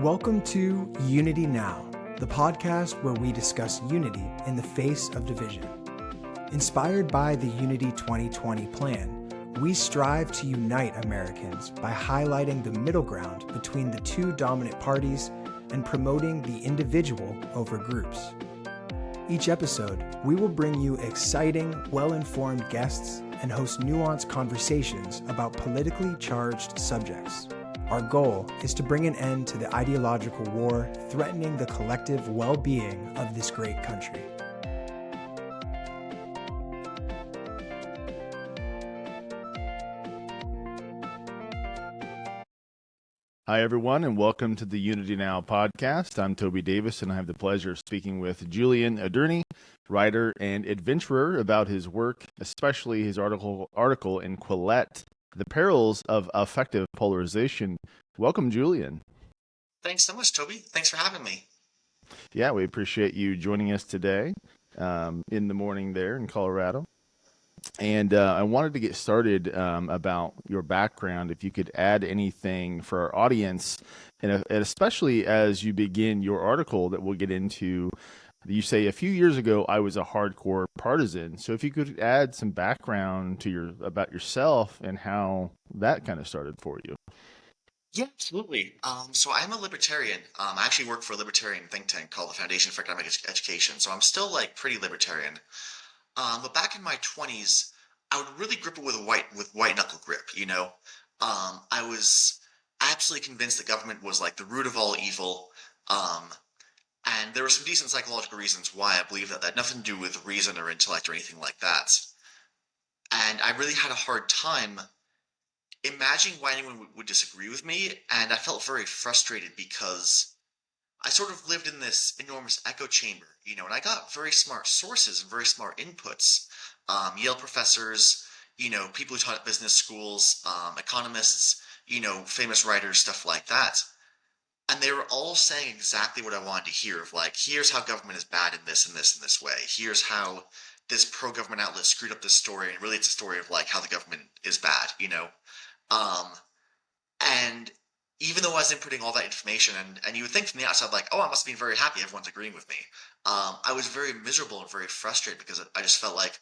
Welcome to Unity Now, the podcast where we discuss unity in the face of division. Inspired by the Unity 2020 plan, we strive to unite Americans by highlighting the middle ground between the two dominant parties and promoting the individual over groups. Each episode, we will bring you exciting, well-informed guests and host nuanced conversations about politically charged subjects. Our goal is to bring an end to the ideological war threatening the collective well-being of this great country. Hi, everyone, and welcome to the Unity Now podcast. I'm Toby Davis, and I have the pleasure of speaking with Julian Adorney, writer and adventurer, about his work, especially his article in Quillette, The Perils of Affective Polarization. Welcome, Julian. Thanks so much, Toby. Thanks for having me. Yeah, we appreciate you joining us today in the morning there in Colorado. And I wanted to get started about your background, if you could add anything for our audience, and especially as you begin your article that we'll get into. You say, a few years ago, I was a hardcore partisan. So if you could add some background to about yourself and how that kind of started for you. Yeah, absolutely. So I'm a libertarian. I actually work for a libertarian think tank called the Foundation for Economic Education. So I'm still pretty libertarian. But back in my 20s, I would really grip it with white knuckle grip, you know? I was absolutely convinced that government was the root of all evil. And there were some decent psychological reasons why I believe that. That had nothing to do with reason or intellect or anything like that. And I really had a hard time imagining why anyone would disagree with me, and I felt very frustrated because I sort of lived in this enormous echo chamber, and I got very smart sources and very smart inputs. Yale professors, people who taught at business schools, economists, famous writers, stuff like that. And they were all saying exactly what I wanted to hear of here's how government is bad in this and this and this way. Here's how this pro-government outlet screwed up this story, and really it's a story of how the government is bad, And even though I was inputting all that information, and you would think from the outside, oh, I must have been very happy everyone's agreeing with me. I was very miserable and very frustrated because I just felt like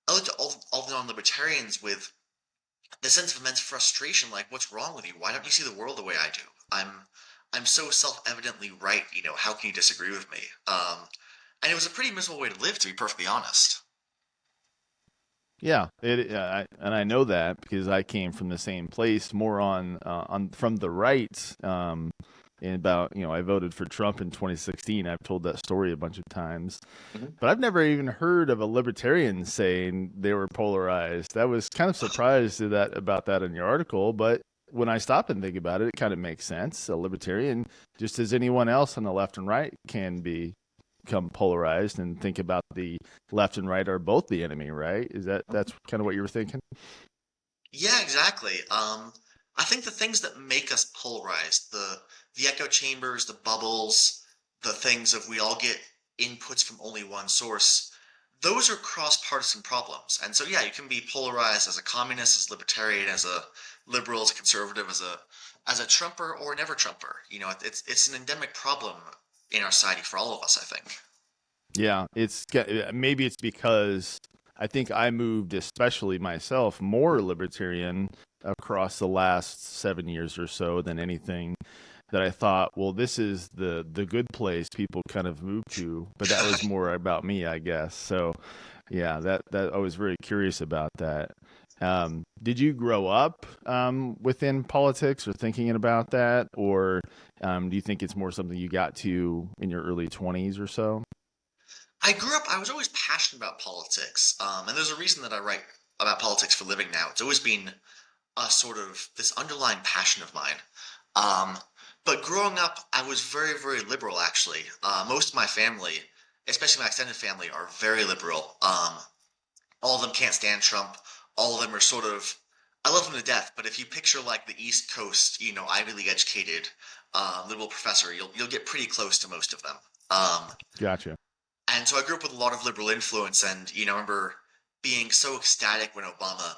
I looked at all the non-libertarians with the sense of immense frustration, what's wrong with you? Why don't you see the world the way I do? I'm so self-evidently right, how can you disagree with me? And it was a pretty miserable way to live, to be perfectly honest. Yeah, and I know that because I came from the same place, more on from the right. And about, I voted for Trump in 2016. I've told that story a bunch of times, but I've never even heard of a libertarian saying they were polarized. I was kind of surprised about that in your article, but when I stop and think about it, it kind of makes sense. A libertarian, just as anyone else on the left and right, can become polarized and think about the left and right are both the enemy, right? That's kind of what you were thinking? Yeah, exactly. I think the things that make us polarized, the echo chambers, the bubbles, the things of we all get inputs from only one source, those are cross-partisan problems. And so, yeah, you can be polarized as a communist, as a libertarian, as a liberal, as a conservative, as a Trumper or never Trumper. It's an endemic problem in our society for all of us, I think. Yeah, maybe it's because I think I moved, especially myself, more libertarian across the last 7 years or so than anything, that I thought, well, this is the good place people kind of move to. But that was more about me, I guess. So, yeah, that I was very curious about that. Did you grow up within politics or thinking about that, or do you think it's more something you got to in your early 20s or so? I was always passionate about politics, and there's a reason that I write about politics for a living now. It's always been a sort of this underlying passion of mine. But growing up, I was very, very liberal, actually. Most of my family, especially my extended family, are very liberal. All of them can't stand Trump. All of them are sort of, I love them to death, but if you picture the East Coast, Ivy League educated, liberal professor, you'll get pretty close to most of them. Gotcha. And so I grew up with a lot of liberal influence, and I remember being so ecstatic when Obama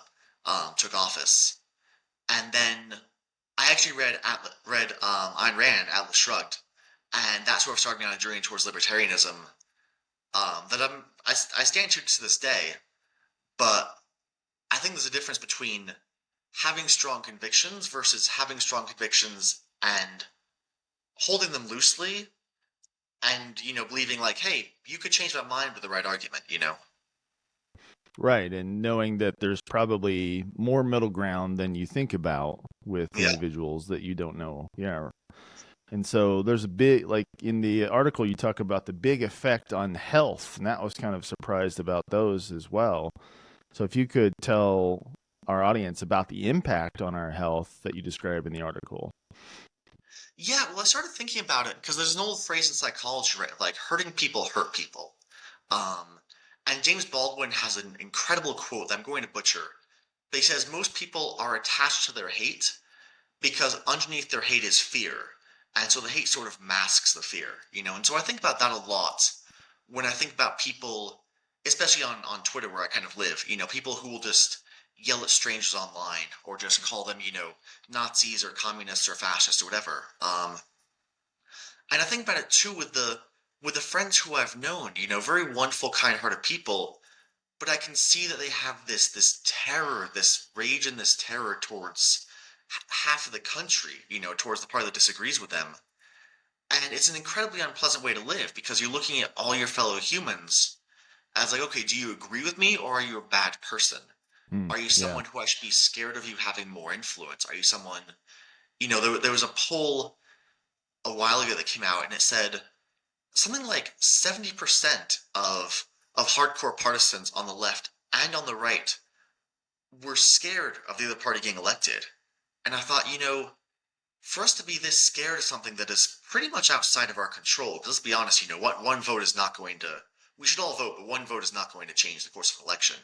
took office. And then I actually read Ayn Rand, Atlas Shrugged, and that's where started me on a journey towards libertarianism. That I stand to this day, but I think there's a difference between having strong convictions versus having strong convictions and holding them loosely, and believing like, hey, you could change my mind with the right argument. Right, and knowing that there's probably more middle ground than you think about with Yeah. individuals that you don't know. Yeah. And so there's a big, like in the article, you talk about the big effect on health, and that was kind of surprised about those as well. So if you could tell our audience about the impact on our health that you describe in the article. Yeah, well, I started thinking about it because there's an old phrase in psychology, right? Like hurting people hurt people. Um, and James Baldwin has an incredible quote that I'm going to butcher. But he says most people are attached to their hate because underneath their hate is fear. And so the hate sort of masks the fear. And so I think about that a lot when I think about people, especially on Twitter where I kind of live, people who will just yell at strangers online or just call them, Nazis or communists or fascists or whatever. And I think about it too with the friends who I've known, very wonderful, kind-hearted people, but I can see that they have this terror, this rage and this terror towards half of the country, towards the party that disagrees with them. And it's an incredibly unpleasant way to live because you're looking at all your fellow humans as like, okay, do you agree with me or are you a bad person? Are you Yeah. someone who I should be scared of you having more influence? Are you someone, there was a poll a while ago that came out and it said something like 70% of hardcore partisans on the left and on the right were scared of the other party getting elected. And I thought, for us to be this scared of something that is pretty much outside of our control, because let's be honest, what one vote is not going to, we should all vote, but one vote is not going to change the course of an election.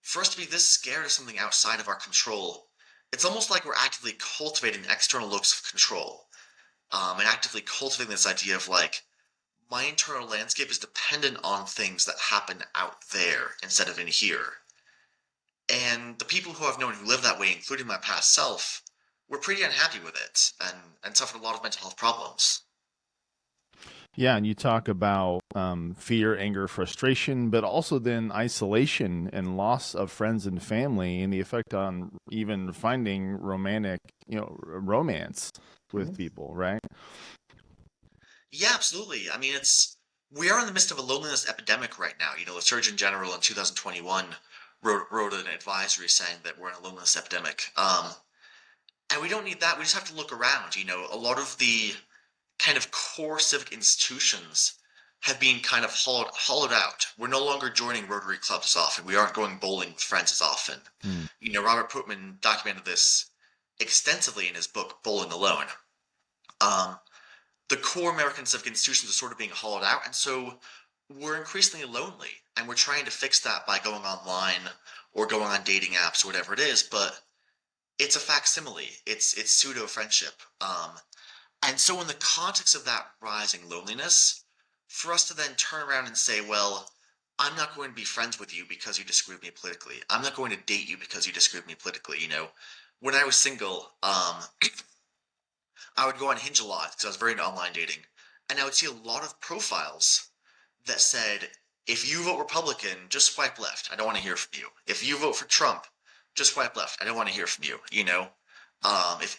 For us to be this scared of something outside of our control, it's almost like we're actively cultivating external looks of control, and actively cultivating this idea of like, my internal landscape is dependent on things that happen out there instead of in here. And the people who I've known who live that way, including my past self, were pretty unhappy with it and suffered a lot of mental health problems. Yeah, and you talk about fear, anger, frustration, but also then isolation and loss of friends and family, and the effect on even finding romantic, romance with Mhm. people, right? Yeah, absolutely. I mean, we are in the midst of a loneliness epidemic right now. The Surgeon General in 2021 wrote an advisory saying that we're in a loneliness epidemic. And we don't need that. We just have to look around. A lot of the kind of core civic institutions have been kind of hollowed out. We're no longer joining Rotary clubs as often. We aren't going bowling with friends as often. Mm. Robert Putman documented this extensively in his book Bowling Alone. Um, the core American civic institutions are sort of being hollowed out, and so we're increasingly lonely, and we're trying to fix that by going online or going on dating apps or whatever it is. But it's a facsimile. It's pseudo friendship. And so, in the context of that rising loneliness, for us to then turn around and say, well, I'm not going to be friends with you because you disagree with me politically. I'm not going to date you because you disagree with me politically. When I was single, I would go on Hinge a lot because I was very into online dating. And I would see a lot of profiles that said, if you vote Republican, just swipe left. I don't want to hear from you. If you vote for Trump, just swipe left. I don't want to hear from you.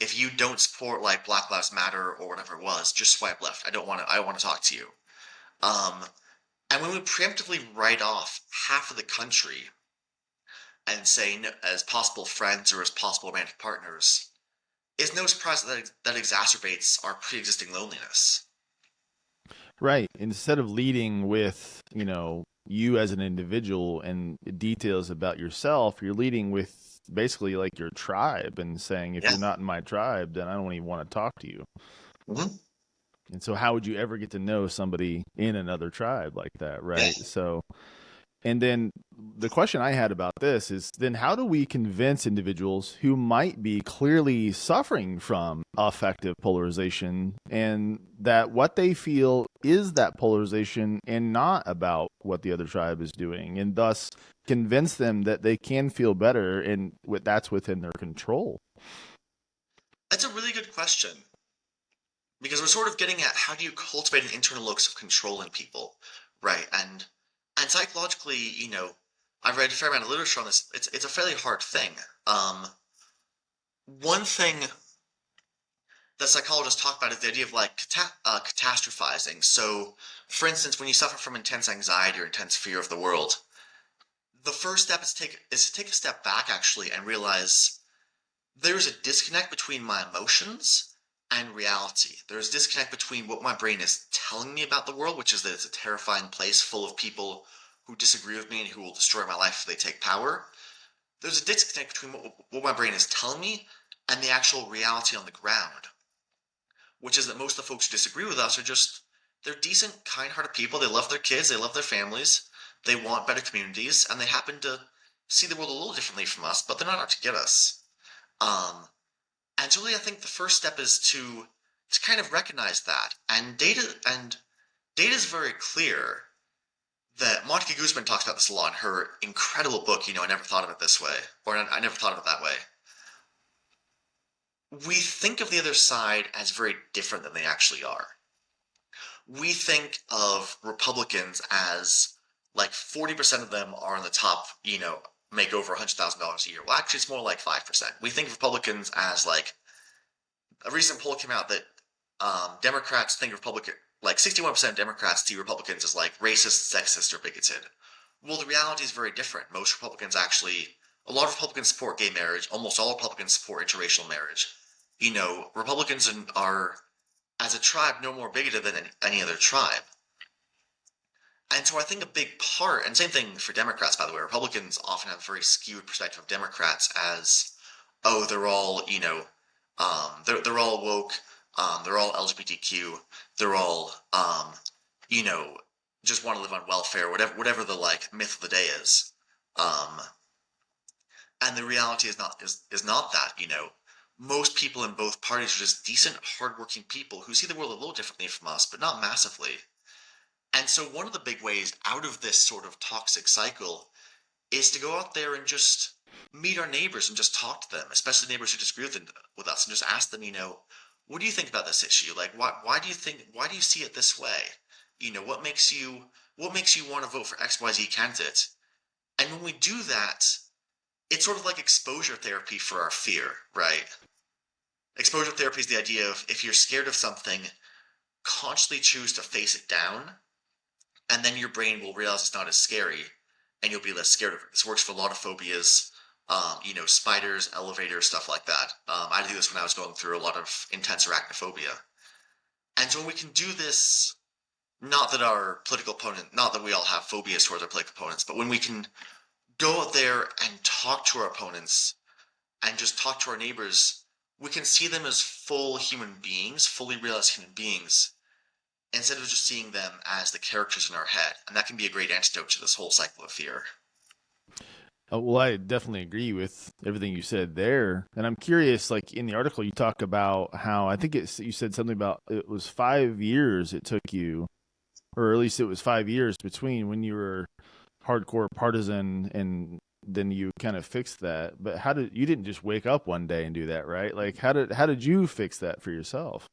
If you don't support like Black Lives Matter or whatever it was, just swipe left. I don't want to talk to you. Um, and when we preemptively write off half of the country and say as possible friends or as possible romantic partners, it's no surprise that exacerbates our pre-existing loneliness. Right. Instead of leading with, you as an individual and details about yourself, you're leading with basically like your tribe and saying, if Yeah. you're not in my tribe, then I don't even want to talk to you. Mm-hmm. And so how would you ever get to know somebody in another tribe like that, Yeah. right? So, and then the question I had about this is then how do we convince individuals who might be clearly suffering from affective polarization and that what they feel is that polarization and not about what the other tribe is doing, and thus convince them that they can feel better and that's within their control? That's a really good question because we're sort of getting at how do you cultivate an internal locus of control in people, right? And psychologically, I've read a fair amount of literature on this. It's a fairly hard thing. One thing that psychologists talk about is the idea of like catastrophizing. So, for instance, when you suffer from intense anxiety or intense fear of the world, the first step is to take a step back actually and realize there's a disconnect between my emotions and reality. There's a disconnect between what my brain is telling me about the world, which is that it's a terrifying place full of people who disagree with me and who will destroy my life if they take power. There's a disconnect between what my brain is telling me and the actual reality on the ground, which is that most of the folks who disagree with us they're decent, kind-hearted people. They love their kids, they love their families, they want better communities, and they happen to see the world a little differently from us, but they're not out to get us. Um, and really, I think the first step is to kind of recognize that. And data is very clear that Monica Guzman talks about this a lot in her incredible book, I Never Thought of It This Way, or I Never Thought of It That Way. We think of the other side as very different than they actually are. We think of Republicans as like 40% of them are on the top, make over $100,000 a year. Well, actually, it's more like 5%. We think of Republicans as like a recent poll came out that Democrats think like 61% of Democrats see Republicans as like racist, sexist, or bigoted. Well, the reality is very different. A lot of Republicans support gay marriage. Almost all Republicans support interracial marriage. Republicans are, as a tribe, no more bigoted than any other tribe. And so I think a big part, and same thing for Democrats, by the way, Republicans often have a very skewed perspective of Democrats as, oh, they're all, they're all woke, they're all LGBTQ, they're all, just want to live on welfare, whatever the like myth of the day is. And the reality is not that, Most people in both parties are just decent, hardworking people who see the world a little differently from us, but not massively. And so one of the big ways out of this sort of toxic cycle is to go out there and just meet our neighbors and just talk to them, especially neighbors who disagree with us, and just ask them, what do you think about this issue? Like, why do you see it this way? What makes you want to vote for XYZ candidate? And when we do that, it's sort of like exposure therapy for our fear, right? Exposure therapy is the idea of if you're scared of something, consciously choose to face it down, and then your brain will realize it's not as scary, and you'll be less scared of it. This works for a lot of phobias, spiders, elevators, stuff like that. I did this when I was going through a lot of intense arachnophobia. And so when we can do this, not that we all have phobias towards our political opponents, but when we can go out there and talk to our opponents and just talk to our neighbors, we can see them as full human beings, fully realized human beings, instead of just seeing them as the characters in our head. And that can be a great antidote to this whole cycle of fear. Well, I definitely agree with everything you said there. And I'm curious, like in the article, you talk about how you said something about it was 5 years it took you, or at least it was 5 years between when you were hardcore partisan and then you kind of fixed that. But you didn't just wake up one day and do that, right? Like how did you fix that for yourself?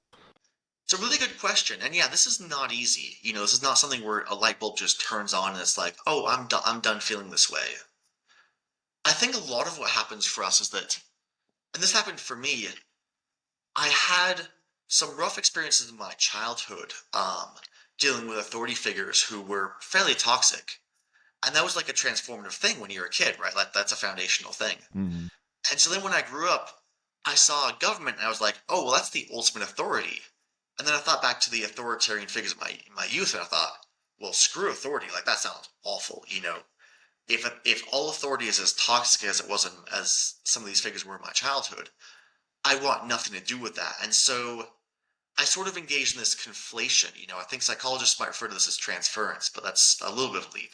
It's a really good question. And yeah, this is not easy. This is not something where a light bulb just turns on and it's like, oh, I'm done feeling this way. I think a lot of what happens for us is that, and this happened for me, I had some rough experiences in my childhood, dealing with authority figures who were fairly toxic. And that was like a transformative thing when you're a kid, right? Like that's a foundational thing. Mm-hmm. And so then when I grew up, I saw a government and I was like, oh, well, that's the ultimate authority. And then I thought back to the authoritarian figures of my youth and I thought, well, screw authority. Like that sounds awful, If all authority is as toxic as it was as some of these figures were in my childhood, I want nothing to do with that. And so I sort of engaged in this conflation. I think psychologists might refer to this as transference, but that's a little bit of a leap.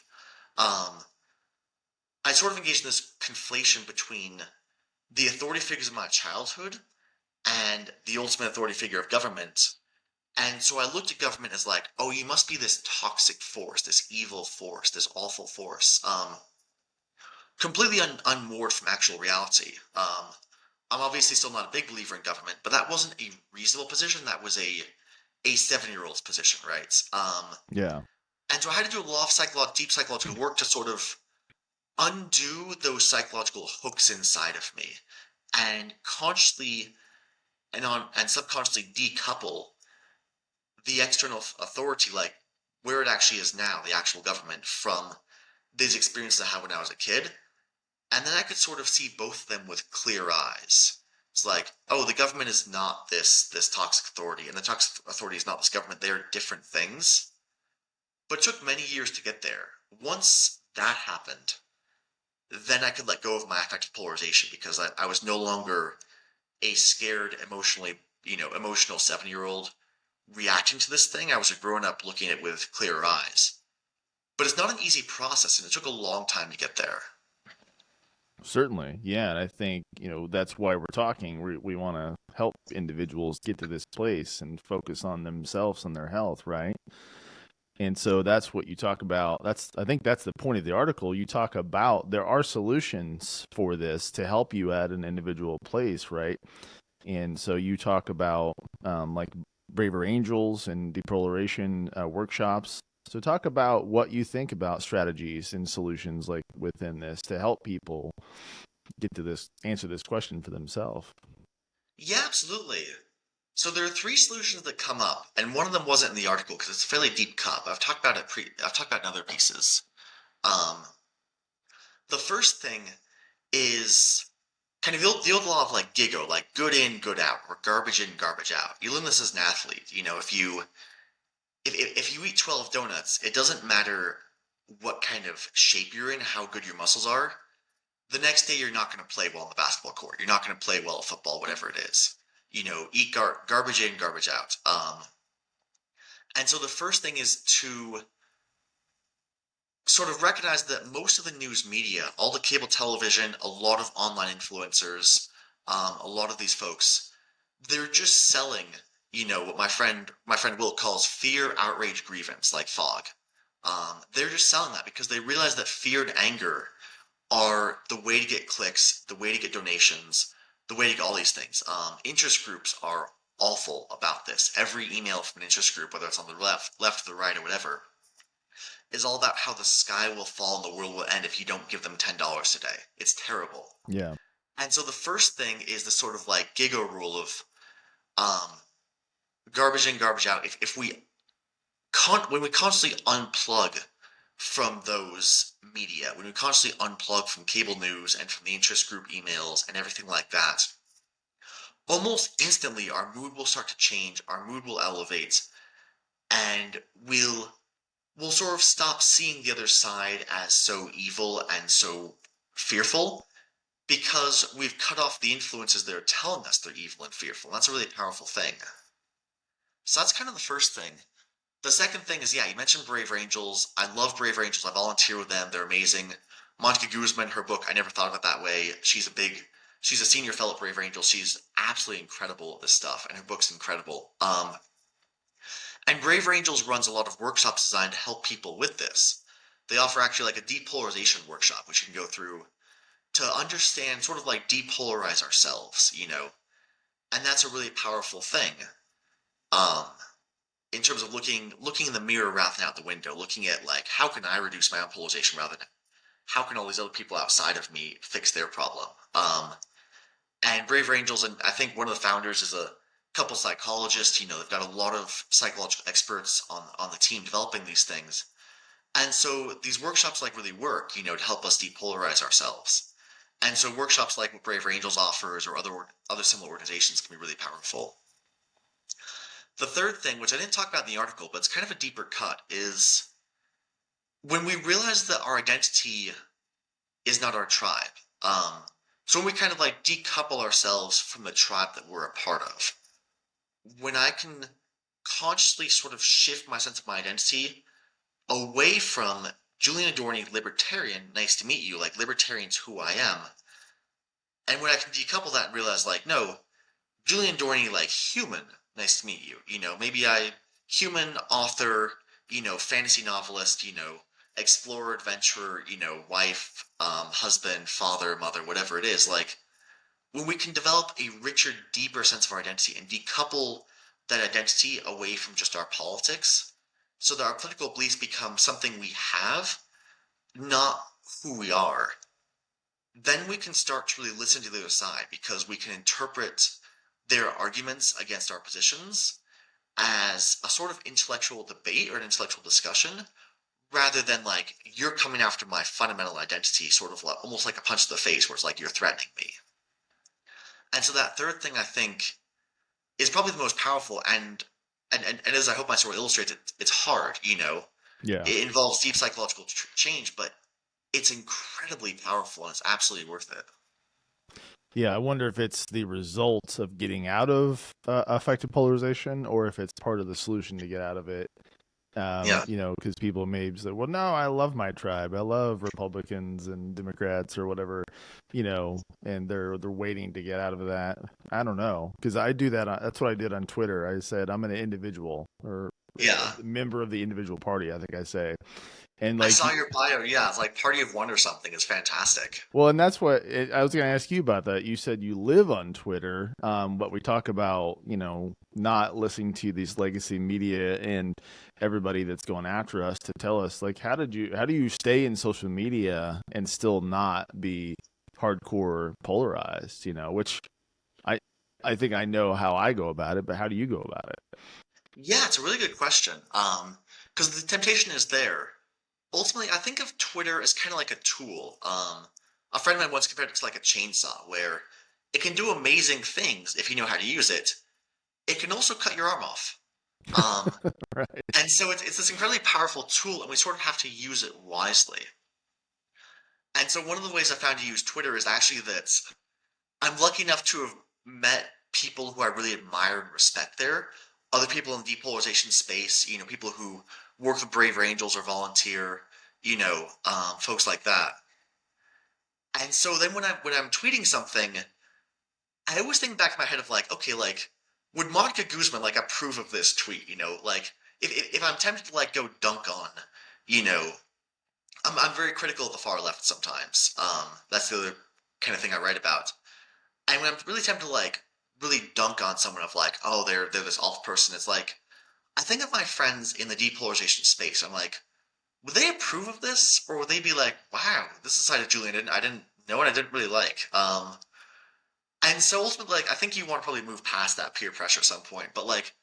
I sort of engaged in this conflation between the authority figures of my childhood and the ultimate authority figure of government. And so I looked at government as like, oh, you must be this toxic force, this evil force, this awful force, completely unmoored from actual reality. I'm obviously still not a big believer in government, but that wasn't a reasonable position. That was a 7-year-old's position, right? Yeah. And so I had to do a lot of deep psychological work to sort of undo those psychological hooks inside of me and consciously and subconsciously decouple the external authority, like where it actually is now, the actual government, from these experiences I had when I was a kid. And then I could sort of see both of them with clear eyes. It's like, oh, the government is not this toxic authority, and the toxic authority is not this government. They are different things. But it took many years to get there. Once that happened, then I could let go of my affective polarization because I was no longer a scared, emotional 7-year-old reacting to this thing. I was a grown up looking at it with clearer eyes. But it's not an easy process, and it took a long time to get there. Certainly, yeah, and I think that's why we're talking. We want to help individuals get to this place and focus on themselves and their health, right? And so that's what you talk about. I think that's the point of the article. You talk about there are solutions for this to help you at an individual place, right? And so you talk about like Braver Angels and depolarization workshops. So talk about what you think about strategies and solutions like within this to help people get to this, answer this question for themselves. Yeah, absolutely. So there are three solutions that come up, and one of them wasn't in the article because it's a fairly deep cut. But I've talked about it in other pieces. Um, the first thing is kind of the old law of like GIGO, like good in, good out, or garbage in, garbage out. You learn this as an athlete. If you eat 12 donuts, it doesn't matter what kind of shape you're in, how good your muscles are. The next day, you're not going to play well on the basketball court. You're not going to play well at football, whatever it is. Eat garbage in, garbage out. And so the first thing is to sort of recognize that most of the news media, all the cable television, a lot of online influencers, a lot of these folks, they're just selling, what my friend Will calls fear, outrage, grievance, like fog. They're just selling that because they realize that fear and anger are the way to get clicks, the way to get donations, the way to get all these things. Interest groups are awful about this. Every email from an interest group, whether it's on the left or the right, or whatever, is all about how the sky will fall and the world will end if you don't give them $10 today. It's terrible. Yeah. And so the first thing is the sort of like Gigo rule of um, garbage in, garbage out. If we when we constantly unplug from those media, when we constantly unplug from cable news and from the interest group emails and everything like that, almost instantly our mood will start to change, our mood will elevate, and we'll sort of stop seeing the other side as so evil and so fearful because we've cut off the influences that are telling us they're evil and fearful. That's a really powerful thing. So that's kind of the first thing. The second thing is, yeah, you mentioned Brave Angels. I love Brave Angels. I volunteer with them. They're amazing. Monica Guzman, her book, I never thought of it that way. She's a senior fellow at Brave Angels. She's absolutely incredible at this stuff, and her book's incredible. And Brave Angels runs a lot of workshops designed to help people with this. They offer actually like a depolarization workshop, which you can go through to understand, sort of like depolarize ourselves, and that's a really powerful thing. Um, in terms of looking in the mirror rather than out the window, looking at like how can I reduce my own polarization rather than how can all these other people outside of me fix their problem. And Brave Angels, and I think one of the founders is a couple psychologists. They've got a lot of psychological experts on the team developing these things, and so these workshops like really work, to help us depolarize ourselves. And so workshops like what Brave Angels offers or other similar organizations can be really powerful. The third thing, which I didn't talk about in the article, but it's kind of a deeper cut, is when we realize that our identity is not our tribe. So when we kind of like decouple ourselves from the tribe that we're a part of, when I can consciously sort of shift my sense of my identity away from Julian Adorney, libertarian, nice to meet you, like libertarian's who I am, and when I can decouple that and realize like, no, Julian Adorney, like human, nice to meet you. Maybe human author, fantasy novelist, explorer, adventurer, wife, husband, father, mother, whatever it is. Like, when we can develop a richer, deeper sense of our identity and decouple that identity away from just our politics, so that our political beliefs become something we have, not who we are, then we can start to really listen to the other side because we can interpret their arguments against our positions as a sort of intellectual debate or an intellectual discussion rather than like you're coming after my fundamental identity, sort of like almost like a punch to the face where it's like you're threatening me. And so that third thing I think is probably the most powerful and as I hope my story illustrates it, it's hard, you know. Yeah. It involves deep psychological change, but it's incredibly powerful and it's absolutely worth it. Yeah, I wonder if it's the result of getting out of affective polarization or if it's part of the solution to get out of it. Yeah. Because people may say, well, no, I love my tribe. I love Republicans and Democrats or whatever, and they're waiting to get out of that. I don't know, because I do that. That's what I did on Twitter. I said, I'm an individual or Yeah. a member of the individual party, I think I say. And I like, saw your bio. Yeah, it's like Party of One or something. It's fantastic. well, and that's what I was going to ask you about that. You said you live on Twitter, but we talk about, not listening to these legacy media and everybody that's going after us to tell us, like, how do you stay in social media and still not be hardcore polarized, which I, I think I know how I go about it, but how do you go about it? Yeah, it's a really good question. Because the temptation is there. Ultimately, I think of Twitter as kind of like a tool. A friend of mine once compared it to like a chainsaw, where it can do amazing things if you know how to use it. It can also cut your arm off. Um, Right. and so it's this incredibly powerful tool, and we sort of have to use it wisely. And so one of the ways I found to use Twitter is actually that I'm lucky enough to have met people who I really admire and respect there. Other people in the depolarization space, people who work with Brave Angels or volunteer, folks like that. And so then when I'm tweeting something, I always think back in my head of like, okay, like would Monica Guzman like approve of this tweet? Like if I'm tempted to like go dunk on, you know, I'm very critical of the far left sometimes. That's the other kind of thing I write about. And when I'm really tempted to like really dunk on someone of like, oh, they're this alt person, it's like I think of my friends in the depolarization space. I'm like, would they approve of this, or would they be like, wow, this is a side of Julian I didn't know and I didn't really like. And so ultimately, like, I think you want to probably move past that peer pressure at some point. But like,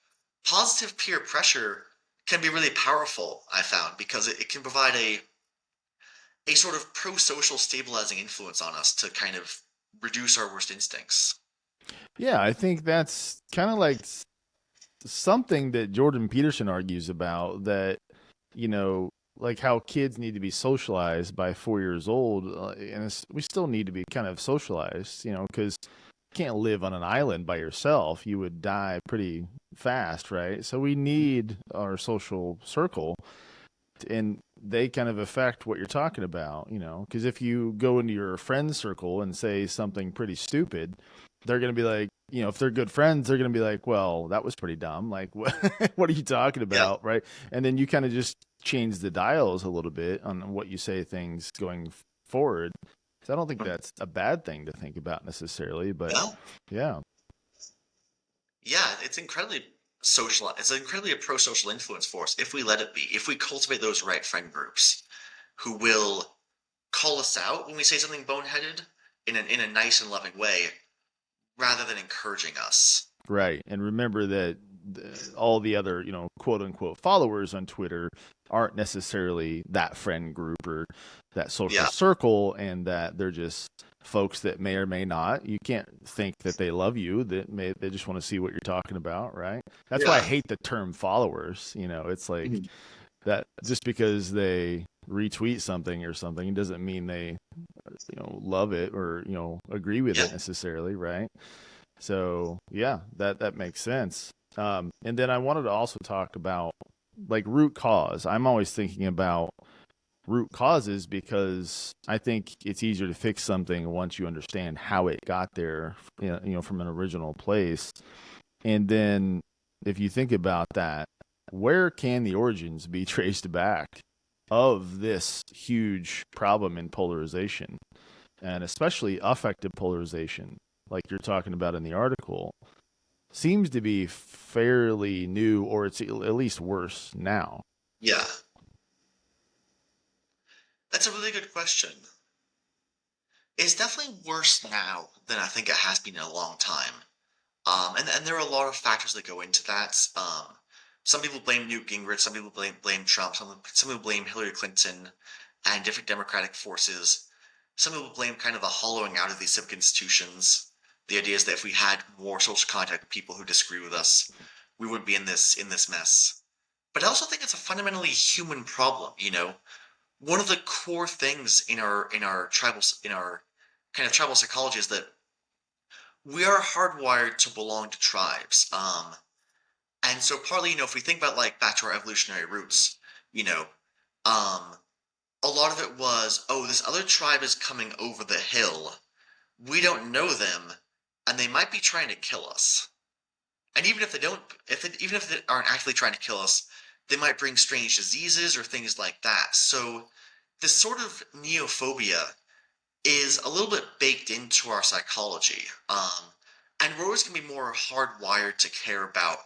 positive peer pressure can be really powerful. I found because it can provide a sort of pro-social stabilizing influence on us to kind of reduce our worst instincts. Yeah, I think that's kind of like something that Jordan Peterson argues about that, you know, like how kids need to be socialized by 4 years old. And we still need to be kind of socialized, because you can't live on an island by yourself. You would die pretty fast, right? So we need our social circle, and they kind of affect what you're talking about, because if you go into your friend circle and say something pretty stupid, they're going to be like, if they're good friends, they're going to be like, well, that was pretty dumb. Like, what are you talking Yep. about? Right. And then you kind of just change the dials a little bit on what you say things going forward. So I don't think that's a bad thing to think about necessarily, but Yeah. yeah. Yeah, it's incredibly social. It's incredibly a pro-social influence for us if we let it be. If we cultivate those right friend groups who will call us out when we say something boneheaded in a nice and loving way, rather than encouraging us. Right. And remember that all the other, quote unquote followers on Twitter aren't necessarily that friend group or that social Yeah. circle, and that they're just folks that may or may not. You can't think that they love you, they just want to see what you're talking about, right? That's why I Yeah. hate the term followers. It's like Mhm. that just because they retweet something or something doesn't mean they, love it or, agree with Yeah. it necessarily, right? So yeah, that makes sense. And then I wanted to also talk about like root cause. I'm always thinking about root causes because I think it's easier to fix something once you understand how it got there, from an original place. And then if you think about that, where can the origins be traced back of this huge problem in polarization, and especially affective polarization? like you're talking about in the article, seems to be fairly new, or it's at least worse now. Yeah, that's a really good question. It's definitely worse now than I think it has been in a long time. And there are a lot of factors that go into that. Some people blame Newt Gingrich, some people blame Trump, some people blame Hillary Clinton and different democratic forces. Some people blame kind of the hollowing out of these civic institutions. The idea is that if we had more social contact with people who disagree with us, we wouldn't be in this mess. But I also think it's a fundamentally human problem. One of the core things in our kind of tribal psychology is that we are hardwired to belong to tribes. And so partly, if we think about like back to our evolutionary roots, you know, um, a lot of it was, oh, this other tribe is coming over the hill. We don't know them, and they might be trying to kill us. And even if they don't, even if they aren't actually trying to kill us, they might bring strange diseases or things like that. So this sort of neophobia is a little bit baked into our psychology. And we're always going to be more hardwired to care about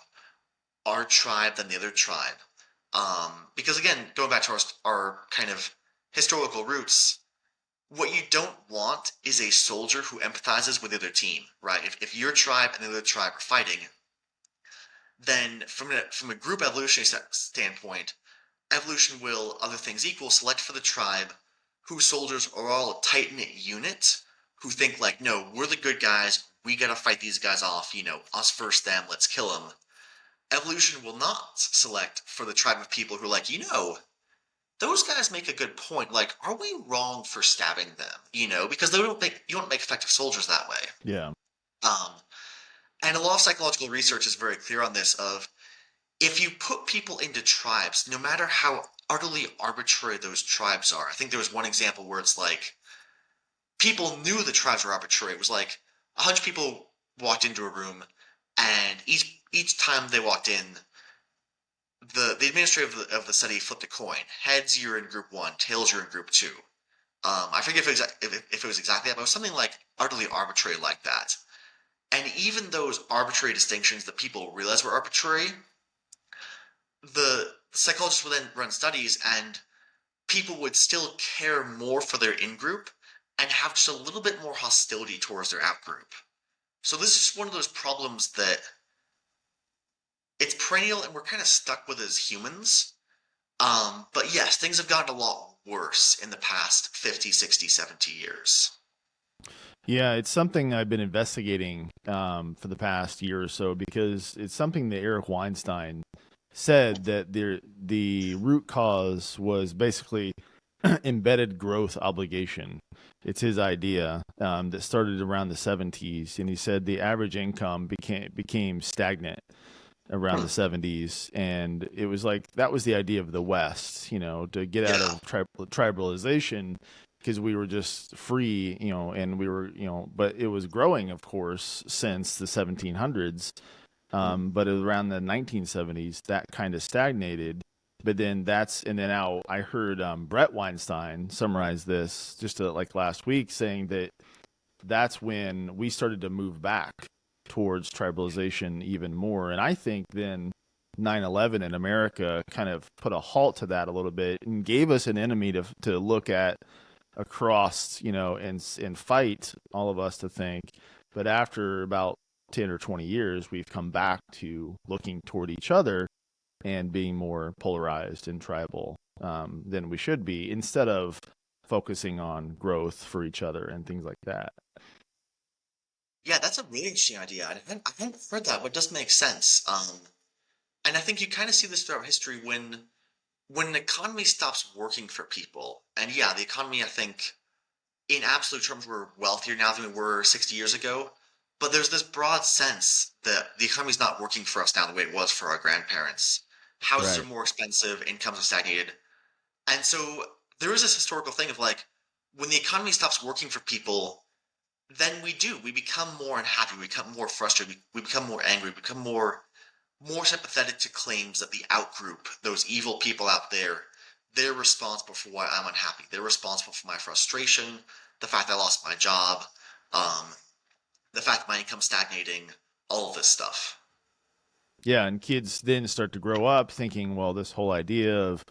our tribe than the other tribe. Because again, going back to our kind of historical roots, what you don't want is a soldier who empathizes with the other team, right? If your tribe and the other tribe are fighting, then from a group evolutionary standpoint, evolution will, other things equal, select for the tribe whose soldiers are all a tight knit unit who think like, no, we're the good guys. We gotta fight these guys off. Us first, them. Let's kill them. Evolution will not select for the tribe of people who are like, those guys make a good point. Like, are we wrong for stabbing them? Because you don't make effective soldiers that way. Yeah. Um, and a lot of psychological research is very clear on this. Of if you put people into tribes, no matter how utterly arbitrary those tribes are. I think there was one example where it's like people knew the tribes were arbitrary. It was like 100 people walked into a room, and each time they walked in, the administrator of the study flipped a coin. Heads, you're in group one. Tails, you're in group two. I forget if it was exactly that, but it was something like utterly arbitrary like that. And even those arbitrary distinctions that people realized were arbitrary, the psychologists would then run studies, and people would still care more for their in-group and have just a little bit more hostility towards their out-group. So this is one of those problems that it's perennial and we're kind of stuck with as humans. But yes, things have gotten a lot worse in the past 50, 60, 70 years. Yeah, it's something I've been investigating for the past year or so, because it's something that Eric Weinstein said, that the root cause was basically embedded growth obligation. It's his idea that started around the 70s, and he said the average income became stagnant around the 70s, and it was like that was the idea of the West, to get out of tribalization, because we were just free, and we were, but it was growing, of course, since the 1700s. But around the 1970s, that kind of stagnated. But then now I heard Brett Weinstein summarize this just like last week, saying that that's when we started to move back towards tribalization even more. And I think then 9/11 in America kind of put a halt to that a little bit and gave us an enemy to look at across, and fight, all of us to think. But after about 10 or 20 years, we've come back to looking toward each other and being more polarized and tribal than we should be, instead of focusing on growth for each other and things like that. Yeah, that's a really interesting idea. I hadn't heard that, but it does make sense. And I think you kind of see this throughout history when an economy stops working for people. And yeah, the economy, I think, in absolute terms, we're wealthier now than we were 60 years ago. But there's this broad sense that the economy's not working for us now the way it was for our grandparents. Houses Right. are more expensive, incomes are stagnated. And so there is this historical thing of like, when the economy stops working for people, then we become more unhappy, we become more frustrated, we become more angry, we become more sympathetic to claims that the outgroup, those evil people out there, they're responsible for why I'm unhappy. They're responsible for my frustration, the fact I lost my job. Um, the fact that my income's stagnating, all of this stuff. Yeah, and kids then start to grow up thinking, well, this whole idea of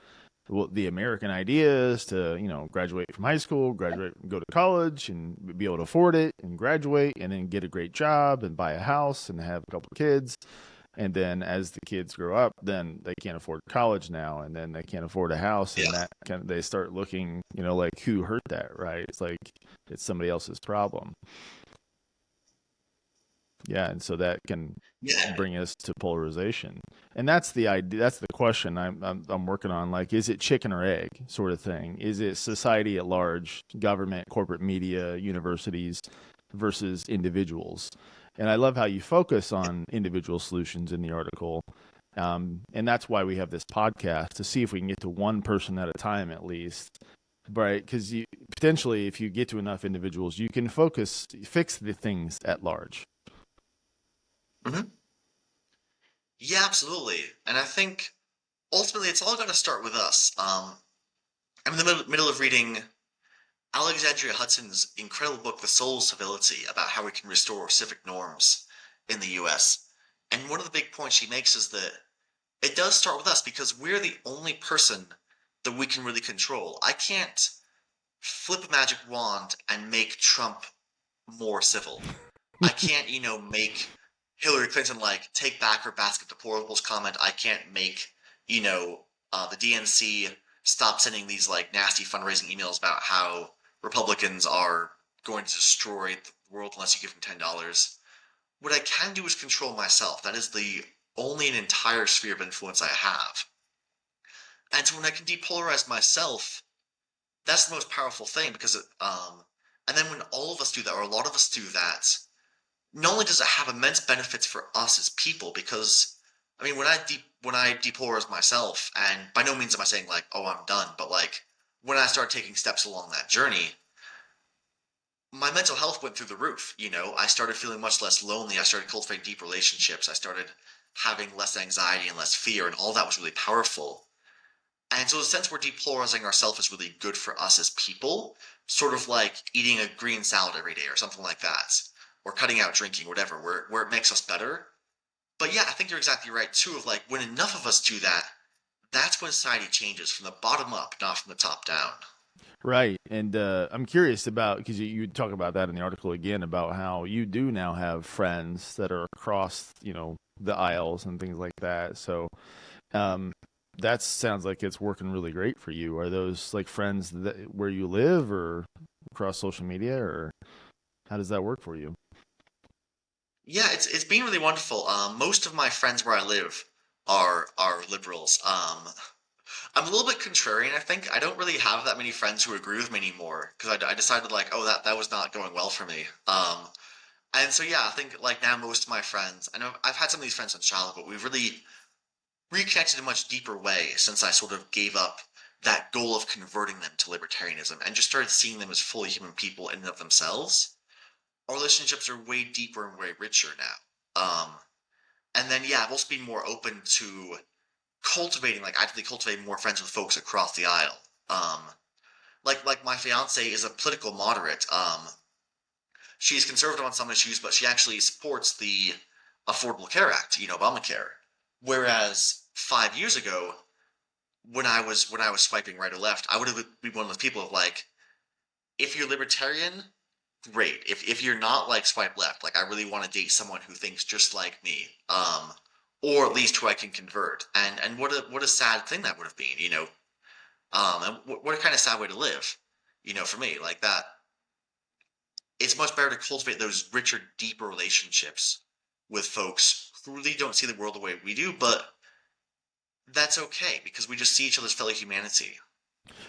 the American idea is to, graduate from high school, graduate, go to college, and be able to afford it, and graduate, and then get a great job, and buy a house, and have a couple of kids. And then as the kids grow up, then they can't afford college now, and then they can't afford a house, and Yeah. they start looking, like who hurt that, right? It's like it's somebody else's problem. Yeah, and so that can Yeah. bring us to polarization, and that's the idea. That's the question I'm working on. Like, is it chicken or egg sort of thing? Is it society at large, government, corporate media, universities, versus individuals? And I love how you focus on individual solutions in the article, and that's why we have this podcast to see if we can get to one person at a time at least. Right, because you potentially, if you get to enough individuals, you can fix the things at large. Hmm. Yeah, absolutely. And I think ultimately it's all got to start with us. I'm in the middle of reading Alexandria Hudson's incredible book, The Soul of Civility, about how we can restore civic norms in the US. And one of the big points she makes is that it does start with us because we're the only person that we can really control. I can't flip a magic wand and make Trump more civil. I can't, make Hillary Clinton like take back her basket deplorables comment. I can't make, the DNC stop sending these like nasty fundraising emails about how Republicans are going to destroy the world unless you give them $10. What I can do is control myself. That is the only an entire sphere of influence I have. And so when I can depolarize myself, that's the most powerful thing because and then when all of us do that, or a lot of us do that, not only does it have immense benefits for us as people, because I mean, when I depolarize myself, and by no means am I saying like, oh, I'm done, but like when I start taking steps along that journey, my mental health went through the roof. I started feeling much less lonely. I started cultivating deep relationships. I started having less anxiety and less fear, and all that was really powerful. And so, in a sense, we're depolarizing ourselves is really good for us as people, sort of like eating a green salad every day or something like that, or cutting out drinking, whatever, where it makes us better. But yeah, I think you're exactly right too. Of like when enough of us do that, that's when society changes from the bottom up, not from the top down. Right. And I'm curious about, because you talk about that in the article again, about how you do now have friends that are across, the aisles and things like that. So um, that sounds like it's working really great for you. Are those like friends where you live or across social media, or how does that work for you? Yeah, it's been really wonderful. Most of my friends where I live are liberals. I'm a little bit contrarian, I think. I don't really have that many friends who agree with me anymore because I decided like, oh, that was not going well for me. And so yeah, I think like now most of my friends, I know I've had some of these friends since childhood, but we've really reconnected in a much deeper way since I sort of gave up that goal of converting them to libertarianism and just started seeing them as fully human people in and of themselves. Our relationships are way deeper and way richer now. And then yeah, I've also been more open to actively cultivating more friends with folks across the aisle. Like my fiance is a political moderate. She's conservative on some issues, but she actually supports the Affordable Care Act, Obamacare. Whereas 5 years ago, when I was swiping right or left, I would have been one of those people of like, if you're libertarian, great. If you're not, like, swipe left. Like I really want to date someone who thinks just like me, or at least who I can convert. And what a sad thing that would have been, and what a kind of sad way to live, for me like that. It's much better to cultivate those richer, deeper relationships with folks who really don't see the world the way we do, but that's okay because we just see each other's fellow humanity.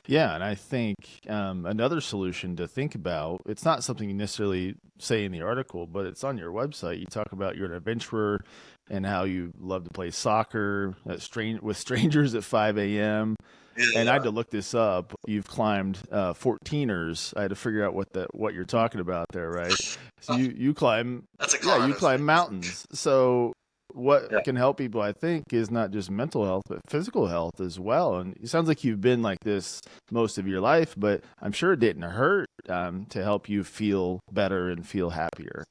Yeah, and I think another solution to think about, it's not something you necessarily say in the article, but it's on your website. You talk about you're an adventurer and how you love to play soccer with strangers at 5 a.m. And I had Yeah. to look this up. You've climbed 14ers. I had to figure out what you're talking about there, right? So you climb, That's a yeah, you Colorado climb thing. mountains. So what Yeah. can help people, I think, is not just mental health, but physical health as well. And it sounds like you've been like this most of your life, but I'm sure it didn't hurt to help you feel better and feel happier.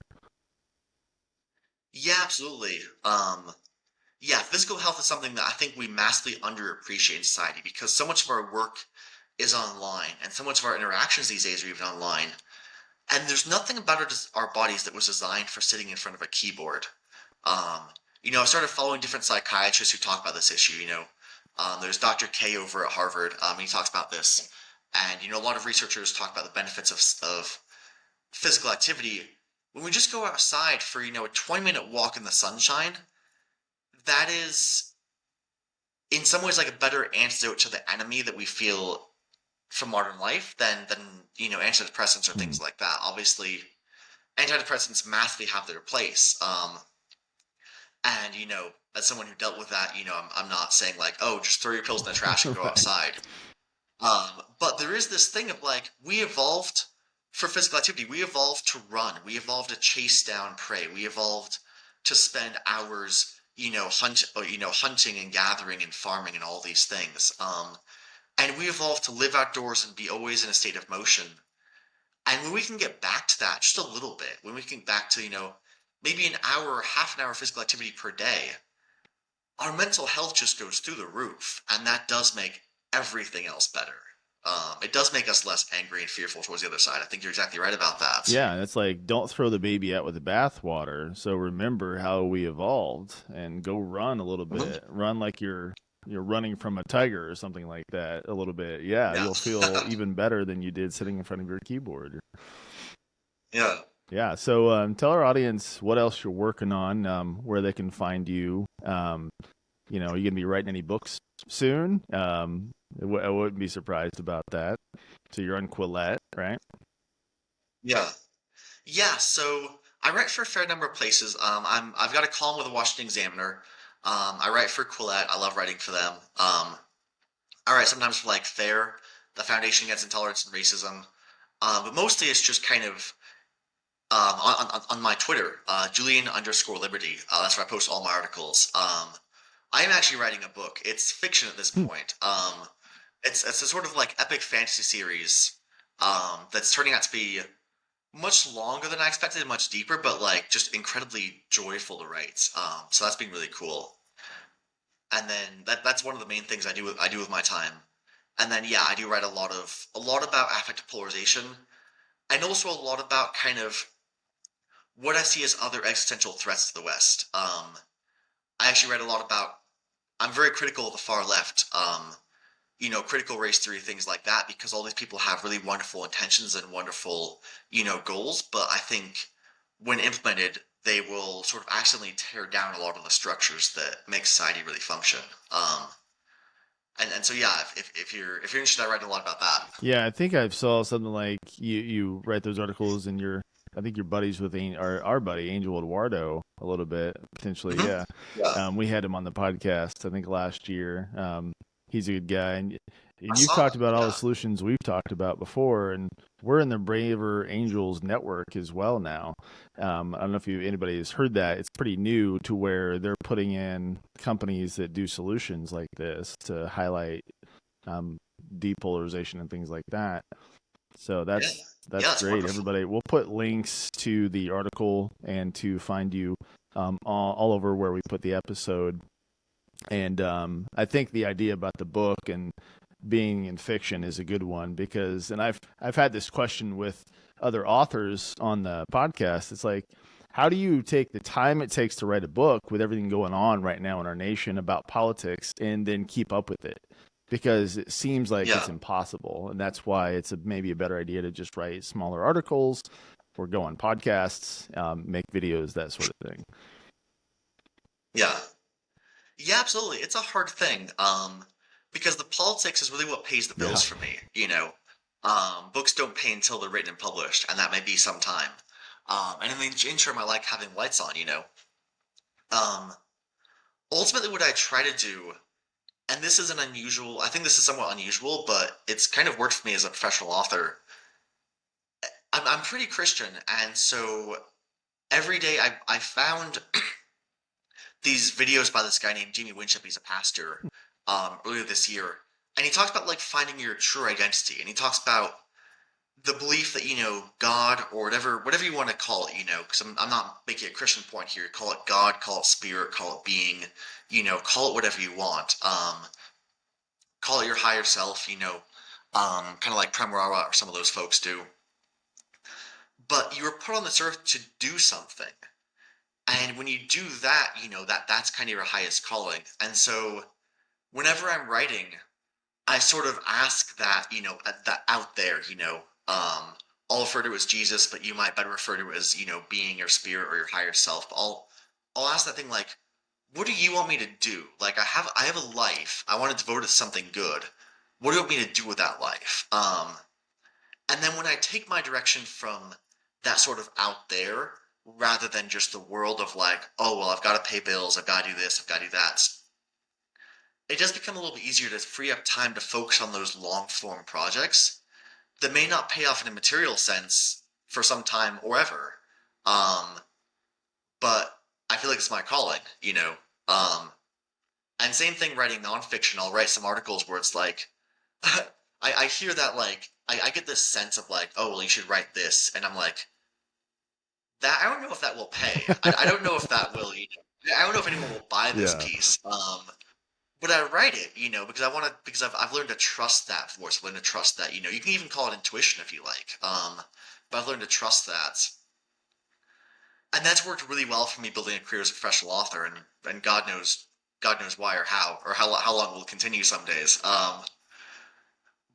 Yeah, absolutely. Yeah, physical health is something that I think we massively underappreciate in society because so much of our work is online and so much of our interactions these days are even online. And there's nothing about our bodies that was designed for sitting in front of a keyboard. Um, I started following different psychiatrists who talk about this issue. There's Dr. K over at Harvard. He talks about this, and a lot of researchers talk about the benefits of physical activity. When we just go outside for a 20-minute walk in the sunshine, that is in some ways like a better antidote to the enemy that we feel from modern life than antidepressants or Hmm. things like that. Obviously, antidepressants massively have their place. And as someone who dealt with that, I'm not saying like, oh, just throw your pills in the trash and go Right. outside. But there is this thing of like, we evolved for physical activity. We evolved to run. We evolved to chase down prey. We evolved to spend hours, hunting and gathering and farming and all these things. And we evolved to live outdoors and be always in a state of motion. And when we can get back to that just a little bit, when we can get back to, maybe an hour or half an hour of physical activity per day, our mental health just goes through the roof. And that does make everything else better. It does make us less angry and fearful towards the other side. I think you're exactly right about that. Yeah, it's like don't throw the baby out with the bathwater. So remember how we evolved and go run a little Mhm. bit. Run like you're running from a tiger or something like that a little bit. Yeah, Yeah. you'll feel even better than you did sitting in front of your keyboard. Yeah. Yeah, so tell our audience what else you're working on, where they can find you. Are you gonna be writing any books soon? I wouldn't be surprised about that. So you're on Quillette, right? Yeah. Yeah, so I write for a fair number of places. I've got a column with the Washington Examiner. I write for Quillette. I love writing for them. I write sometimes for like FAIR, the Foundation Against Intolerance and Racism. But mostly it's just kind of on my Twitter, Julian underscore Liberty. That's where I post all my articles. I am actually writing a book. It's fiction at this Hmm. point. It's a sort of like epic fantasy series that's turning out to be much longer than I expected and much deeper, but like just incredibly joyful to write. So that's been really cool. And then that's one of the main things I do with my time. And then yeah, I do write a lot about affective polarization and also a lot about kind of what I see as other existential threats to the West. I actually read a lot about. I'm very critical of the far left. Critical race theory, things like that, because all these people have really wonderful intentions and wonderful, goals. But I think when implemented, they will sort of accidentally tear down a lot of the structures that make society really function. And so yeah, if you're interested, I write a lot about that. Yeah, I think I saw something like you write those articles and I think you're buddies with our buddy Angel Eduardo a little bit potentially. Hmm. Yeah, Yeah, we had him on the podcast I think last year. He's a good guy, I and you've saw talked that. about all the Yeah, solutions we've talked about before, and we're in the Braver Angels network as well now. I don't know if anybody has heard that. It's pretty new to where they're putting in companies that do solutions like this to highlight um, depolarization and things like that. So yeah, yeah. that's It's great. wonderful. Everybody, we'll put links to the article and to find you all over where we put the episode. And I think the idea about the book and being in fiction is a good one because, and I've had this question with other authors on the podcast. It's like, how do you take the time it takes to write a book with everything going on right now in our nation about politics and then keep up with it? Because it seems like Yeah, it's impossible, and that's why it's maybe a better idea to just write smaller articles or go on podcasts, make videos, that sort of thing. yeah. Yeah, absolutely. It's a hard thing, because the politics is really what pays the bills Yeah. for me. Books don't pay until they're written and published, and that may be some time. And in the interim, I like having lights on. Um, Ultimately, what I try to do, and this is an unusual. I think this is somewhat unusual, but it's kind of worked for me as a professional author. I'm pretty Christian, and so every day I found these videos by this guy named Jimmy Winship. He's a pastor. Earlier this year, and he talks about like finding your true identity, and he talks about the belief that, God or whatever you want to call it, because I'm not making a Christian point here. Call it God, call it spirit, call it being, call it whatever you want. Call it your higher self, kind of like Prem Rara or some of those folks do. But you were put on this earth to do something. And when you do that, that's kind of your highest calling. And so whenever I'm writing, I sort of ask that, that out there, I'll refer to it as Jesus, but you might better refer to it as, being your spirit or your higher self. But I'll ask that thing like, what do you want me to do? Like I have a life. I want to devote it to something good. What do you want me to do with that life? And then when I take my direction from that sort of out there, rather than just the world of like, oh, well, I've got to pay bills, I've got to do this, I've got to do that, it does become a little bit easier to free up time to focus on those long form projects that may not pay off in a material sense for some time or ever. But I feel like it's my calling, And same thing writing nonfiction. I'll write some articles where it's like, I hear that like, I get this sense of like, oh, well, you should write this. And I'm like, that I don't know if that will pay. I don't know if that will, I don't know if anyone will buy this Yeah. piece. But I write it, because I want to, because I've learned to trust that voice, learned to trust that, you can even call it intuition if you like. But I've learned to trust that. And that's worked really well for me building a career as a professional author, and God knows why or how long it will continue some days.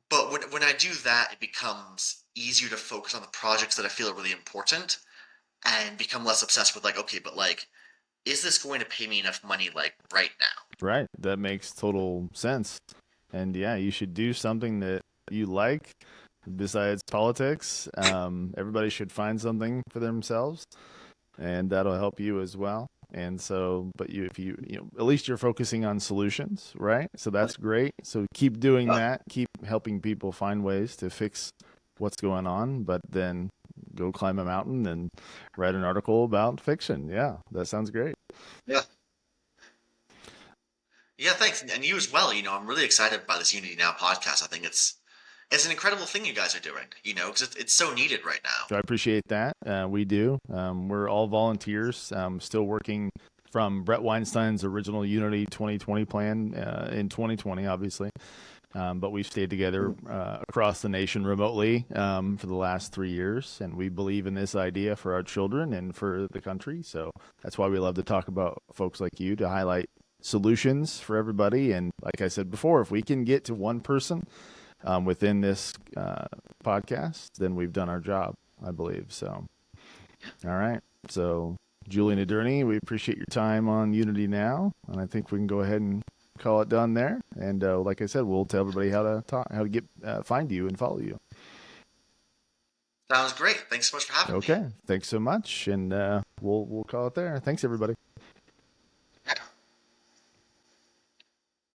But when I do that, it becomes easier to focus on the projects that I feel are really important, and become less obsessed with like, okay, but like, is this going to pay me enough money like right now? Right. That makes total sense. And yeah, you should do something that you like besides politics. Everybody should find something for themselves, and that'll help you as well. And so, but if you, at least you're focusing on solutions, right? So that's great. So keep doing that. Keep helping people find ways to fix what's going on, but then go climb a mountain and write an article about fiction. Yeah, that sounds great. Yeah. Yeah, thanks, and you as well. I'm really excited by this Unity Now podcast. I think it's an incredible thing you guys are doing. Because it's so needed right now. So I appreciate that. We do. We're all volunteers, still working from Brett Weinstein's original Unity 2020 plan in 2020, obviously. But we've stayed together across the nation remotely for the last 3 years, and we believe in this idea for our children and for the country. So that's why we love to talk about folks like you to highlight solutions for everybody. And like I said before, if we can get to one person within this podcast, then we've done our job, I believe. So, all right. So, Julian Adorney, we appreciate your time on Unity Now, and I think we can go ahead and call it done there. And like I said, we'll tell everybody how to get find you and follow you. Sounds great. Thanks so much for having me. Okay. Thanks so much, and we'll call it there. Thanks, everybody.